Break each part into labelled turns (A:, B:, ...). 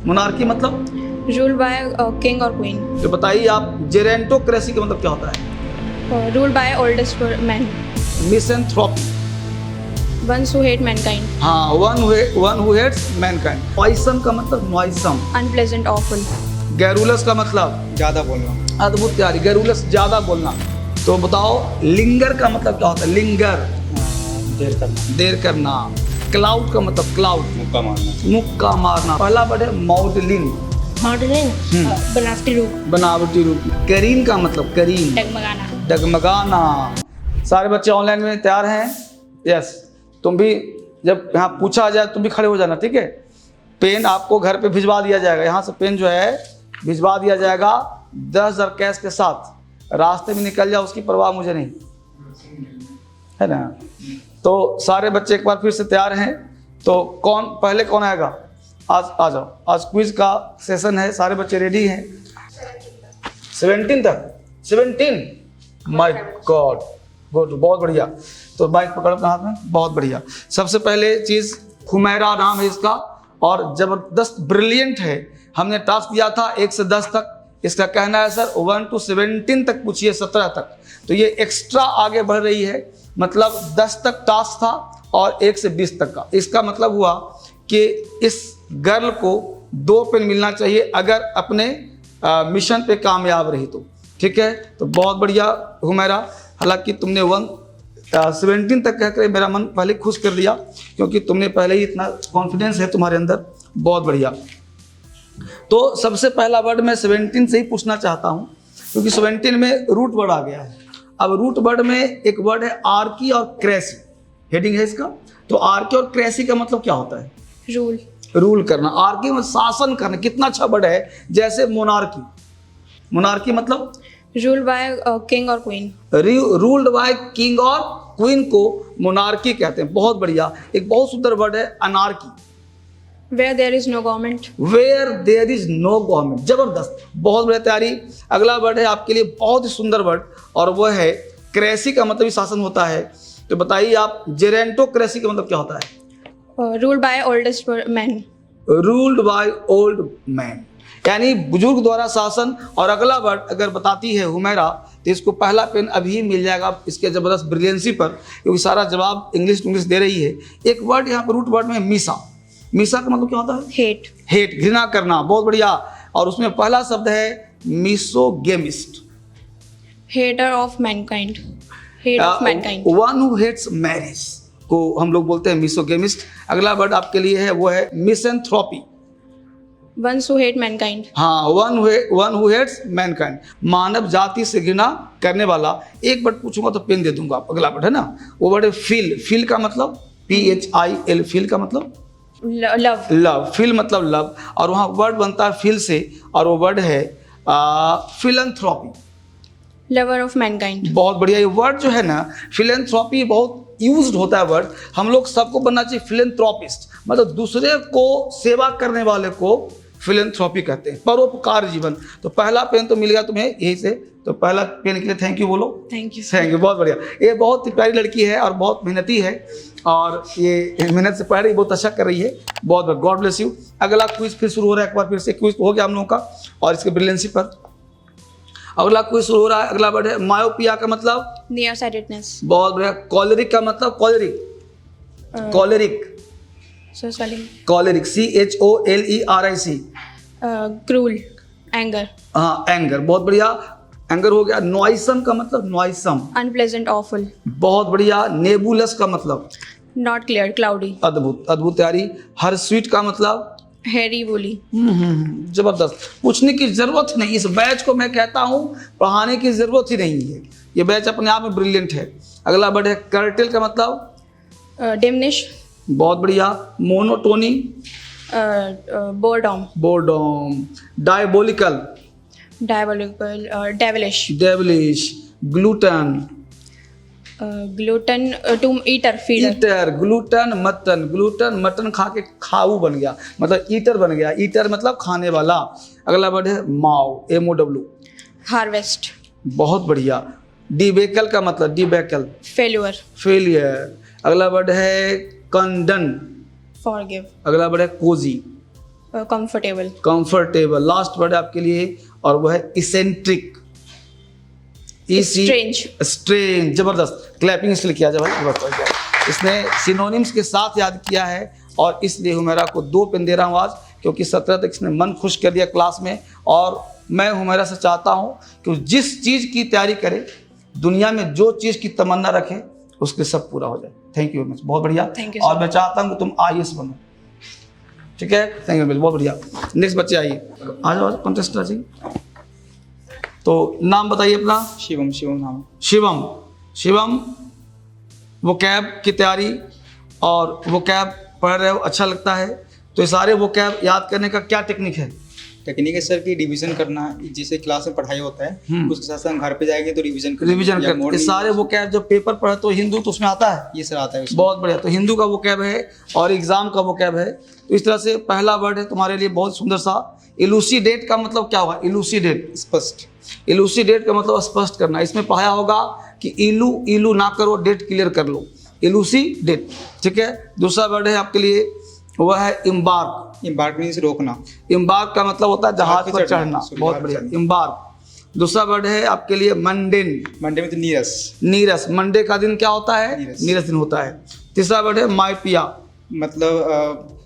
A: Monarchy मतलब
B: rule by king और queen.
A: तो बताइए आप, जेरेंटोक्रेसी का मतलब क्या होता है?
B: Rule by oldest man.
A: Misanthropy,
B: ones who hate mankind.
A: हाँ, one who hates mankind. Noisome का मतलब नॉइसम।
B: Unpleasant, awful.
A: गैरुलस का मतलब
C: ज़्यादा बोलना।
A: अद्भुत तैयारी, गैरुलस ज्यादा बोलना। तो बताओ लिंगर का मतलब क्या होता है? लिंगर
C: देर करना।
A: देर करना। क्लाउड का मतलब क्लाउड
C: मुक्का मारना।
A: मुक्का मारना। पहला वर्ड है मॉडलिंग,
B: मॉडलिंग, बनावटी रूप।
A: बनावटी रूप। करीन का मतलब करीन,
B: डगमगाना।
A: डगमगाना। सारे बच्चे ऑनलाइन में तैयार हैं? यस। तुम भी जब यहाँ पूछा जाए तुम भी खड़े हो जाना, ठीक है? पेन आपको घर पे भिजवा दिया जाएगा, यहाँ से पेन जो है भिजवा दिया जाएगा 10,000 कैश के साथ। रास्ते में निकल जाओ उसकी परवाह मुझे नहीं, है ना? तो सारे बच्चे एक बार फिर से तैयार हैं? तो कौन आएगा? आज आ जाओ, आज क्विज का सेशन है, सारे बच्चे रेडी हैं? 17 तक? 17? माय गॉड, गुड, बहुत बढ़िया। तो बाइक पकड़ो अपने हाथ में, बहुत बढ़िया। सबसे पहले चीज़, हुमैरा नाम है इसका और ज़बरदस्त ब्रिलियंट है। हमने टास्क दिया था 1 से 10 तक, इसका कहना है सर 1 to 17 तक पूछिए, 17 तक। तो ये एक्स्ट्रा आगे बढ़ रही है, मतलब 10 तक टास्क था और 1 से 20 तक का। इसका मतलब हुआ कि इस गर्ल को 2 पेन मिलना चाहिए अगर अपने मिशन पे कामयाब रही तो, ठीक है? तो बहुत बढ़िया हुमैरा, हालांकि तुमने 17 तक कहकर मेरा मन पहले खुश कर दिया, क्योंकि तुमने पहले ही इतना कॉन्फिडेंस है तुम्हारे अंदर, बहुत बढ़िया। तो सबसे पहला वर्ड मैं 17 से ही पूछना चाहता हूँ, क्योंकि 17 में रूट वर्ड आ गया है। अब रूट वर्ड में एक वर्ड है आर्की और क्रेसी, हेडिंग है इसका। तो आर्की और क्रेसी का मतलब क्या होता है?
B: रूल।
A: रूल करना। आर्की में शासन करना, कितना अच्छा वर्ड है। जैसे मोनार्की, मोनार्की मतलब
B: रूल बाय किंग और क्वीन।
A: रूल्ड बाय किंग और क्वीन को मोनार्की कहते हैं, बहुत बढ़िया। एक बहुत सुंदर वर्ड है anarchy,
B: where there is no government.
A: Where there is no government, जबरदस्त, बहुत बढ़िया तैयारी। अगला वर्ड है आपके लिए बहुत ही सुंदर वर्ड, और वो है क्रेसी का मतलब ही शासन होता है। तो बताइए आप, जेरेंटोक्रेसी का मतलब क्या होता है?
B: Rule by oldest man.
A: Ruled by old man, यानी बुजुर्ग द्वारा शासन। और अगला वर्ड अगर बताती है हुमैरा तो इसको पहला पेन अभी मिल जाएगा इसके जबरदस्त ब्रिलियंसी पर, क्योंकि सारा जवाब इंग्लिश दे रही है। एक वर्ड यहाँ पर रूट वर्ड में मीसा, मीसा का मतलब क्या होता है?
B: हेट।
A: हेट, घृणा करना, बहुत बढ़िया। और उसमें पहला शब्द है misogamist,
B: hater of mankind. Hate of mankind.
A: One who hates marriage को हम लोग बोलते हैं मिसोगेमिस्ट। अगला वर्ड आपके लिए है वो है misanthropy.
B: Ones who hate mankind.
A: हाँ, वन हु हेट्स मैनकाइंड, मानव जाति से घृणा करने वाला। एक वर्ड पूछूंगा तो पेन दे दूंगा आप। अगला वर्ड है ना, वो वर्ड है फील। फील का मतलब PHIL, फील का मतलब
B: लव।
A: लव, फील मतलब लव, और वहाँ वर्ड बनता है फील से, और वो वर्ड है फिलैंथ्रोपी,
B: लवर ऑफ मैनकाइंड।
A: बहुत बढ़िया। ये वर्ड जो है ना फिलैंथ्रोपी बहुत यूज्ड होता है वर्ड। हम लोग सबको बनना चाहिए फिलैंथ्रोपिस्ट, मतलब दूसरे को सेवा करने वाले को फिलैंथ्रोपी कहते हैं, परोपकार जीवन। तो पहला पेन तो मिल गया तुम्हें यही से, तो पहला पेन के लिए थैंक यू बोलो।
B: Thank you.
A: थैंक यू, बहुत बढ़िया। ये बहुत ही प्यारी लड़की है और बहुत मेहनती है, और ये मेहनत से पढ़ रही, बहुत अच्छा कर रही है, बहुत बहुत गॉड ब्लेस यू। अगला क्विज फिर शुरू हो रहा है, एक बार फिर से क्विज हो गया हम लोगों का और इसके ब्रिलियंसी पर। अगला क्विज शुरू हो रहा है। अगला वर्ड है मायोपिया का मतलब
B: नियर साइटेडनेस।
A: बहुत बढ़िया। कॉलेरिक का मतलब कॉलेरिक, कॉलेरिक, कॉलेरिक CHOLERIC।
B: Cruel, anger.
A: हाँ, एंगर, बहुत बढ़िया, एंगर हो गया। नॉइसम का मतलब नॉइसम,
B: अनप्लेजेंट, ऑफुल।
A: बहुत बढ़िया। नेबुलस का मतलब
B: नॉट क्लियर, क्लाउडी।
A: अद्भुत, अद्भुत तैयारी। हर स्वीट का मतलब
B: हैरी, वूली।
A: जबरदस्त, पूछने की जरूरत नहीं। इस बैच को मैं कहता हूँ पढ़ाने की जरूरत ही नहीं है, ये बैच अपने आप में ब्रिलियंट है। अगला वर्ड है कर्टेल का मतलब
B: डिमिनिश।
A: बहुत बढ़िया। Monotony,
B: boredom.
A: Boredom. Diabolical,
B: diabolical, devilish.
A: Devilish. Glutton,
B: glutton, to eater, feeder.
A: Eater, glutton mutton, glutton mutton खा के खाऊ बन गया, मतलब ईटर बन गया, ईटर मतलब खाने वाला। अगला वर्ड है माओ, MOW।
B: हार्वेस्ट।
A: बहुत बढ़िया। डिबेकल का मतलब डिबेकल,
B: फेल्यूर।
A: फेलियर। अगला वर्ड है कंडन।
B: फॉरगिव।
A: अगला वर्ड है cosy,
B: Comfortable.
A: Comfortable. Last word है आपके लिए और वो है इसेंट्रिक।
B: Strange.
A: स्ट्रेंज। जबरदस्त। क्लैपिंग इसलिए किया जाए भाई, जबरदस्त। इसने सिनोनिम्स के साथ याद किया है और इसलिए हुमैरा को 2 पेन दे रहा हूँ आज, क्योंकि 17 तक इसने मन खुश कर दिया क्लास में। और मैं हुमैरा से चाहता हूँ कि जिस चीज़ की तैयारी करे, दुनिया में जो चीज़ की तमन्ना रखे, उसके सब पूरा हो जाए। थैंक यू वेरी मच, बहुत बढ़िया।
B: Thank you,
A: और
B: sir.
A: मैं चाहता हूँ कि तुम IAS बनो, ठीक है। थैंक यू वेरी मच, बहुत बढ़िया। नेक्स्ट बच्चे आइए, आ जाओ कॉन्टेस्ट आ जाइए। तो नाम बताइए अपना।
C: शिवम, शिवम नाम।
A: शिवम। शिवम, वो कैब की तैयारी और वो कैब पढ़ रहे हो, अच्छा लगता है। तो ये सारे वो कैब याद करने का क्या टेक्निक है?
C: टेक्निक है सर की रिवीजन करना, जिसे क्लास में पढ़ाई होता है उसके साथ साथ हम घर पे जाएंगे तो रिवीजन
A: रिवीजन कर। ये सारे वो कैब जब पेपर पढ़े तो हिंदू तो उसमें आता है,
C: ये सर आता है उसमें।
A: बहुत बढ़िया। तो हिंदू का वो कैब है और एग्जाम का वो कैब है। तो इस तरह से पहला वर्ड है तुम्हारे लिए बहुत सुंदर सा, इलूसिडेट का मतलब क्या होगा? इलूसिडेट,
C: स्पष्ट।
A: इलूसिडेट का मतलब स्पष्ट करना। इसमें पढ़ाया होगा कि इलू इलू ना करो, डेट क्लियर कर लो, इलूसिडेट, ठीक है। दूसरा वर्ड है आपके लिए, वह है इम्बार्क।
C: इम्बार्क मीन्स रोकना।
A: इम्बार्क का मतलब होता है जहाज पर चढ़ना, बहुत बढ़िया, इम्बार्क। दूसरा वर्ड है आपके लिए मंडेन।
C: मंडे में तो नीरस।
A: नीरस, मंडे का दिन क्या होता है?
C: नीरस।
A: नीरस दिन होता है। तीसरा वर्ड है मायोपिया।
C: मतलब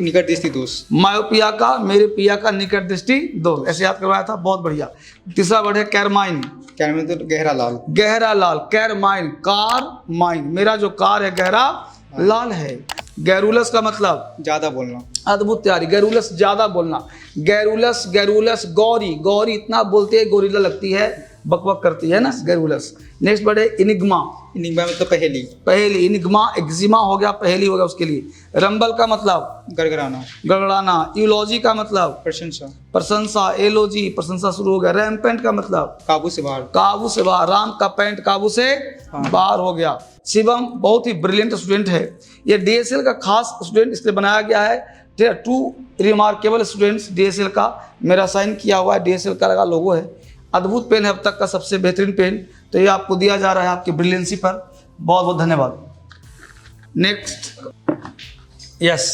C: निकट दृष्टि दोष।
A: मायोपिया का, मेरे पिया का निकट दृष्टि दोष, ऐसे याद करवाया था, बहुत बढ़िया। तीसरा वर्ड है कैरमाइन।
C: क्या में तो गहरा लाल।
A: गहरा लाल, कैरमाइन, कार माइन, मेरा जो कार है गहरा लाल है। गैरुलस का मतलब
C: ज्यादा बोलना।
A: अद्भुत तैयारी। गैरुलस, ज्यादा बोलना। गैरुलस, गैरुलस, गौरी, गौरी इतना बोलती है गोरिल्ला लगती है, बकबक करती है ना, गैरुलस। नेक्स्ट वर्ड है इनिग्मा।
C: इनिग्मा मतलब पहेली।
A: पहेली, इनिग्मा, एक्जिमा हो गया, पहेली हो गया उसके लिए। रंबल का मतलब
C: गड़गड़ाना।
A: गड़गड़ाना। यूलॉजी का मतलब
C: प्रशंसा।
A: प्रशंसा, एलोजी, प्रशंसा शुरू हो गया। रैम्पेंट का मतलब
C: काबू से बाहर।
A: काबू से बाहर। राम का पैंट काबू से बाहर हो गया। शिवम बहुत ही ब्रिलियंट स्टूडेंट है, ये DSL का खास स्टूडेंट इसलिए बनाया गया है। 2 रिमार्केबल स्टूडेंट्स DSL का, मेरा साइन किया हुआ है, DSL का लगा लोगो है। अद्भुत पेन है, अब तक का सबसे बेहतरीन पेन। तो ये आपको दिया जा रहा है आपकी ब्रिलियंसी पर, बहुत बहुत धन्यवाद। नेक्स्ट, यस,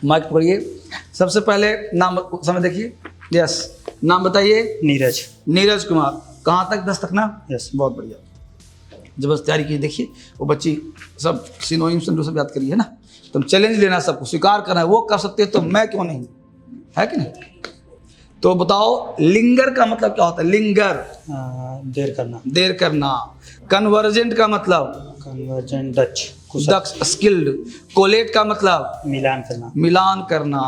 A: माइक पकड़िए। सबसे पहले नाम समय देखिए, यस, नाम बताइए।
C: नीरज।
A: नीरज कुमार। कहाँ तक? 10 तक ना?
C: यस।
A: बहुत बढ़िया, जबरदस्त तैयारी की। देखिए वो बच्ची सब सिनोनिम सब याद करिए ना। तुम चैलेंज लेना, सबको स्वीकार करना है, वो कर सकते हैं तो मैं क्यों नहीं, है कि नहीं? तो बताओ लिंगर का मतलब क्या होता है? लिंगर,
C: देर करना।
A: देर करना। कन्वर्जेंट का मतलब
C: कन्वर्जेंट डच।
A: दक्ष, स्किल्ड। कोलेट का मतलब
C: मिलान करना।
A: मिलान करना।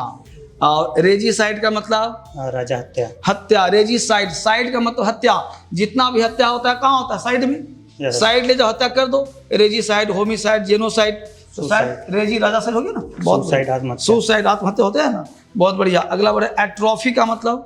A: और रेजिसाइड का मतलब
C: राजा हत्या।
A: हत्या। रेजिसाइड, साइड का मतलब हत्या। जितना भी हत्या होता है कहाँ होता है? साइड में।
C: Yes.
A: साइड ले जाओ, हत्या कर दो। Regicide, homicide, genocide, suicide. Regi राजा साइड हो गया ना, बहुत
C: सुसाइड, आत्महत्या।
A: सुसाइड, आत्महत्या होते हैं ना, बहुत बढ़िया। अगला वर्ड है एट्रोफी का मतलब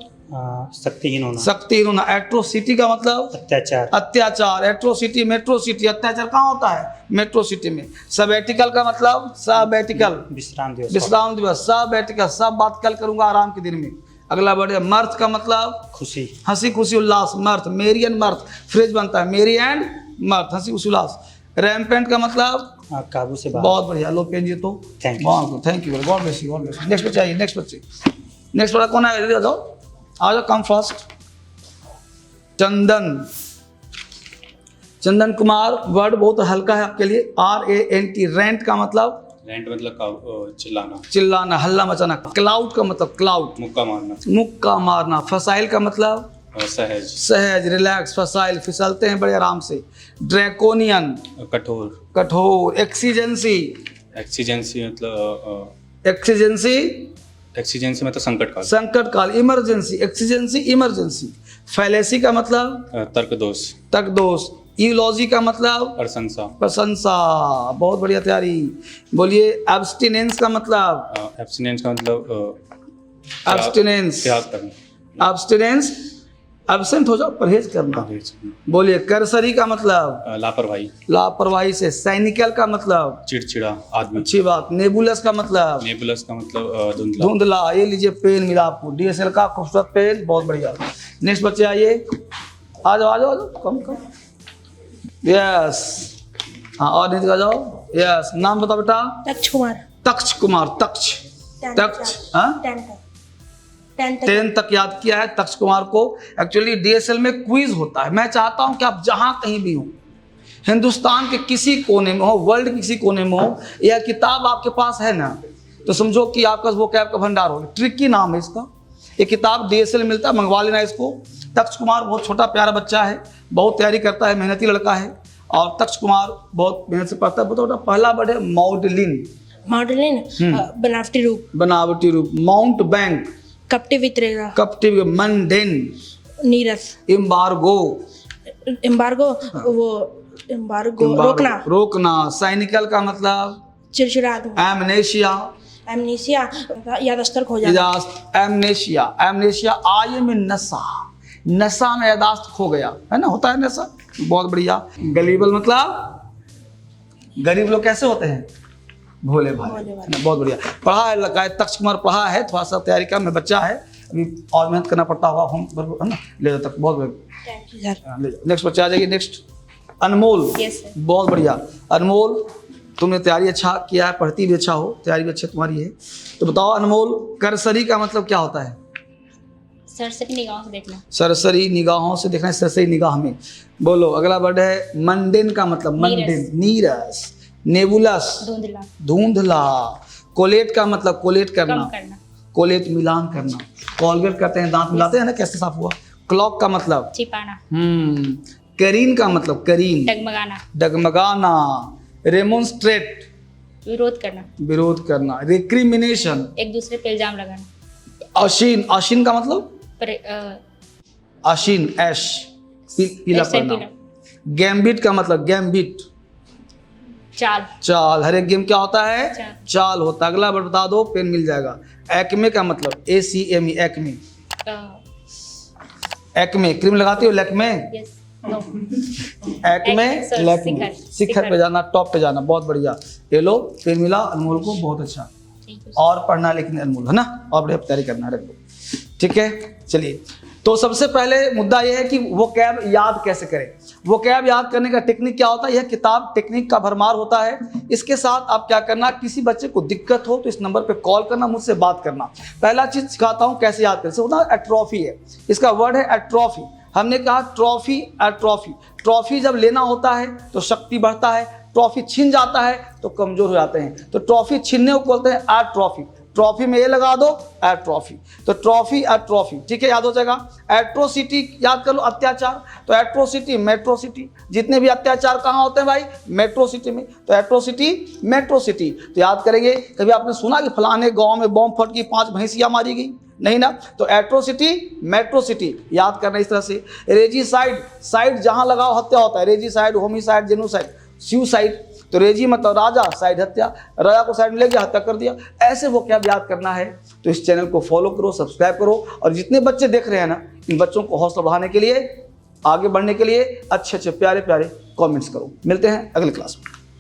C: शक्तिहीन होना।
A: शक्तिहीन होना। एट्रोसिटी का मतलब
C: अत्याचार।
A: अत्याचार। एट्रोसिटी, मेट्रोसिटी, अत्याचार कहाँ होता है? मेट्रो सिटी में। सबैटिकल का मतलब सबैटिकल,
C: विश्राम दिवस।
A: विश्राम दिवस। सबैटिकल, सब बात कल करूंगा आराम के दिन में। अगला वर्ड है मर्थ का मतलब
C: खुशी।
A: हंसी खुशी उल्लास। मर्थ, मेरी एंड मर्थ, फ्रेज बनता है, मेरी एंड मर्थ, हंसी खुशी उल्लास। रैम्पेंट का मतलब
C: काबू से बाहर।
A: बहुत बढ़िया। लो पेन जी तो
C: Thank you.
A: Thank you, God bless you, God bless you. Next बच्चे आइए, नेक्स्ट बच्चे। नेक्स्ट वाला कौन है? आ जाओ, आ जाओ, कम फास्ट। चंदन, चंदन कुमार। वर्ड बहुत हल्का है आपके लिए, RANT। रेंट का मतलब
D: रेंट मतलब चिल्लाना,
A: चिल्लाना, हल्ला मचाना। क्लाउड का मतलब क्लाउड,
D: मुक्का मारना,
A: मुक्का मारना। फसाइल का मतलब
D: सहज,
A: सहज, रिलैक्स। फसाइल, फिसलते हैं बड़े आराम से। ड्रैकोनियन,
D: कठोर।
A: कठोर। एक्सीजेंसी,
D: एक्सीजेंसी मतलब
A: एक्सीजेंसी,
D: एक्सीजेंसी मतलब संकट काल।
A: संकट काल। Emergency, exigency, emergency. फैलेसी का मतलब
D: तर्क दोष,
A: तक दोष। यूलॉजी का मतलब
D: प्रशंसा,
A: प्रशंसा। बहुत बढ़िया तैयारी। बोलिए एब्सटिनेंस का मतलब
D: एब्सटिनेंस का मतलब
A: एब्सटिनेंस,
D: त्याग करना,
A: एब्सटिनेंस, एब्सेंट हो जाओ, परहेज करना।
D: परहेज करना।
A: बोलिए करसरी का मतलब
D: लापरवाही,
A: लापरवाही से। सैनिकल का मतलब
D: चिड़चिड़ा आदमी।
A: अच्छी बात। नेबुलस का मतलब
D: नेबुलस का मतलब धुंधला।
A: धुंधला। ये लीजिए पेन मिला आपको, DSL का खूबसूरत पेन, बहुत बढ़िया। नेक्स्ट बच्चे आइए, आ जाओ, आ जाओ, आ जाओ, कम कम। यस, हाँ, और नीचे आ जाओ। यस, नाम बताओ बेटा।
B: तक्ष कुमार।
A: तक्ष कुमार। तक्ष, तक्ष, हाँ? 10 तक याद किया है तक्ष कुमार को। एक्चुअली डीएसएल में क्विज होता है। मैं चाहता हूं कि आप जहां कहीं भी हो, हिंदुस्तान के किसी कोने में हो, वर्ल्ड के किसी कोने में हो, यह किताब आपके पास है ना, तो समझो कि आपका वो कैब का भंडार हो। ट्रिकी नाम है इसका। ये किताब डीएसएल में मिलता है, मंगवा लेना इसको। तक्ष कुमार बहुत छोटा प्यारा बच्चा है, बहुत तैयारी करता है, मेहनती लड़का है। और तक्ष कुमार बहुत मेहनत से पढ़ता है। बहुत पहला वर्ड है मॉडलिन,
B: बनावटी रूप,
A: बनावटी रूप। माउंट बैंक,
B: कपटी वितरेगा,
A: कप्टिव, मंडेन,
B: नीरस,
A: एम्बार्गो,
B: एम्बार्गो, वो एम्बार्गो रोकना,
A: रोकना। साइनिकल का मतलब
B: चिड़चिड़ा,
A: एमनेशिया,
B: एमनीसिया यादस्तर खो जाना,
A: एमनेशिया, एमनेशिया आय में नशा, नशा में यादाश्त खो गया, है ना, होता है नशा। बहुत बढ़िया। गलीबल मतलब गरीब लोग कैसे होते हैं, भोले भाले। बहुत बढ़िया पढ़ा है, लगा है तक्ष कुमार पढ़ा है, थोड़ा सा तैयारी का। मैं बच्चा है अभी और मेहनत करना पड़ता होगा, होम है ना, ले जाओ तक। बहुत बढ़िया। नेक्स्ट बच्चा आ जाइए। नेक्स्ट अनमोल। बहुत बढ़िया अनमोल, तुमने तैयारी अच्छा किया है, पढ़ती भी अच्छा हो, तैयारी भी अच्छी तुम्हारी है। तो बताओ अनमोल, करसरी का मतलब क्या होता है?
B: सरसरी निगाहों से देखना,
A: सरसरी निगाहों से देखना, सरसरी निगाह में। बोलो अगला वर्ड है मंडेन का मतलब मंडेन, नीरस। नेबुलस,
B: धुंधला,
A: धुंधला। कोलेट का मतलब कोलेट करना,
B: कम करना,
A: कोलेट मिलान करना। कॉलगेट करते हैं, दांत मिलाते हैं ना, कैसे साफ हुआ। क्लॉक का मतलब
B: छिपाना,
A: करीन का मतलब करीन,
B: डगमगाना,
A: डगमगाना। रेमोन्स्ट्रेट,
B: विरोध करना,
A: विरोध करना। रिक्रिमिनेशन,
B: एक दूसरे पे इल्जाम लगाना,
A: अशीन, अशीन का मतलब अशीन, ऐश, पीला पड़ना। गैम्बिट का मतलब गैम्बिट,
B: चाल,
A: चाल। हर एक गेम क्या होता है,
B: चाल,
A: चाल होता है। अगला वर्ड बता दो, पेन मिल जाएगा। एक्मे का मतलब ACME, एक्मे, एक्मे। क्रीम लगाती हो Lakme,
B: yes, no,
A: acme, Lakme. शिखर पे जाना, टॉप पे जाना। बहुत बढ़िया। ये लो पेन मिला अनमोल को, बहुत अच्छा। और पढ़ना लेकिन अनमोल, है ना, और बढ़िया तैयारी करना, रख दो। ठीक है, चलिए। तो सबसे पहले मुद्दा यह है कि वो कैब याद कैसे करें। वो कैब याद करने का टेक्निक क्या होता है, यह किताब टेक्निक का भरमार होता है। इसके साथ आप क्या करना, किसी बच्चे को दिक्कत हो तो इस नंबर पे कॉल करना, मुझसे बात करना। पहला चीज सिखाता हूं कैसे याद करें। होता है एट्रॉफी है, इसका वर्ड है एट्रॉफी। हमने कहा ट्रॉफी, एट्रॉफी। ट्रॉफी जब लेना होता है तो शक्ति बढ़ता है, ट्रॉफी छिन जाता है तो कमजोर हो जाते हैं। तो ट्रॉफी छीनने को बोलते हैं एट्रॉफी। ट्रॉफी में ये लगा दो, एट्रॉफी। तो ट्रॉफी, एट्रॉफी, ठीक है, याद हो जाएगा। एट्रोसिटी याद कर लो, अत्याचार। तो एट्रोसिटी, मेट्रोसिटी। जितने भी अत्याचार कहाँ होते हैं भाई, मेट्रो सिटी में। तो एट्रोसिटी, मेट्रो सिटी। तो याद करेंगे। कभी आपने सुना कि फलाने गांव में बॉम्ब फट गई, 5 भैंसियां मारी गई? नहीं ना। तो एट्रोसिटी, मेट्रो सिटी याद करना इस तरह से। रेजीसाइड, साइड जहां लगाओ हत्या होता है। रेजीसाइड, होमिसाइड, जेनोसाइड, सुसाइड। तो रेजी मतलब राजा, साइड हत्या, राजा को साइड में ले गया, हत्या कर दिया। ऐसे वो क्या याद करना है। तो इस चैनल को फॉलो करो, सब्सक्राइब करो। और जितने बच्चे देख रहे हैं ना, इन बच्चों को हौसला बढ़ाने के लिए, आगे बढ़ने के लिए अच्छे अच्छे प्यारे प्यारे कमेंट्स करो। मिलते हैं अगले क्लास में।